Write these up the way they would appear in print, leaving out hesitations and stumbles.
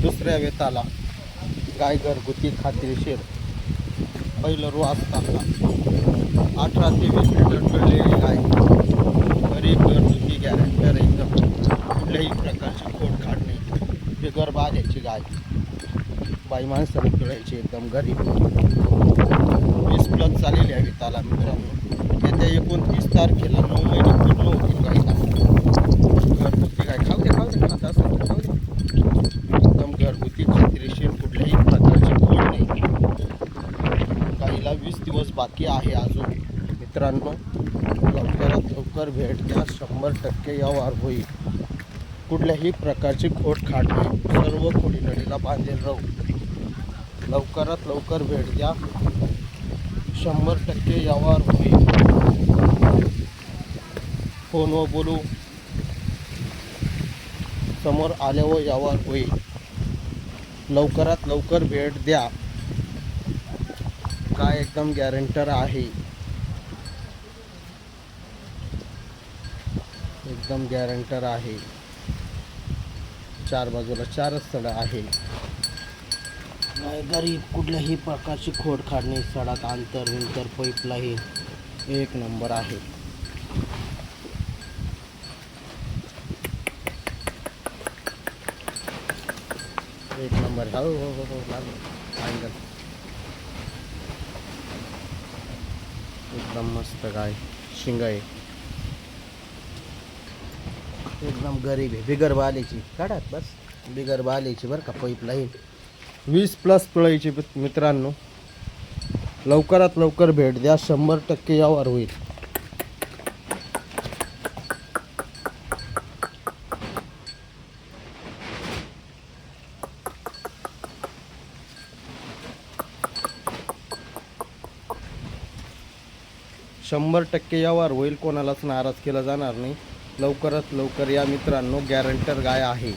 दुसऱ्या वेताला गाय घरगुती खात्रीशीर पहिलं रो असताना 18 ते 20 लिटर कळलेली गाय गरीब घरगुती गॅरंटर एकदम कुठल्याही प्रकारची खोड काढणे बिगर बाजायची गाय बाई माणसाने पिळायची एकदम गरीब 20+ चालेली आहे वेताला मित्रांनो। येत्या 29 तारखेला 9 महिने पूर्ण होतील गाईला। घरगुती गाय खाऊ दे खात असं खाऊ दे एकदम घरगुती खात्रीशीर कुठल्याही प्रकारची खोड नाही। गाईला 20 दिवस बाकी आहे अजून मित्रांनो। लवकरात लवकर भेट द्या, 100% व्यवहार होईल। कुठल्याही प्रकारची खोड काढणे सर्व खोडीनडीला बांधेल राहू। लवकरात लवकर भेट द्या, 100% व्यवहार होईल। फोनवर बोलू, समोर आल्यावर व्यवहार होईल। लवकरात लवकर भेट द्या। काय एकदम गॅरंटर आहे, एकदम गॅरंटर आहे। चार बाजूला 4च सडा आहे। गरीब कुठल्याही प्रकारची खोड काढणे सडात अंतर विंतर पाईपलाईन एक नंबर आहे। एक नंबर हो हो हो हो लागलं एकदम मस्त गाय शिंग आहे एकदम गरीब आहे। बिगर बालेची काढात बस बिगर बालेची बरं का पाईपलाईन 20+ पिळायची मित्रांनो। लवकरात लवकर भेट द्या, 100% व्यवहार होईल। शंभर टक्के व्यवहार होईल, कोणालाच नाराज केला जाणार नाही। लवकरात लवकर या मित्रांनो, गॅरंटर गाय आहे,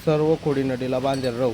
सर्व खोडी नडीला बांधेल राहू।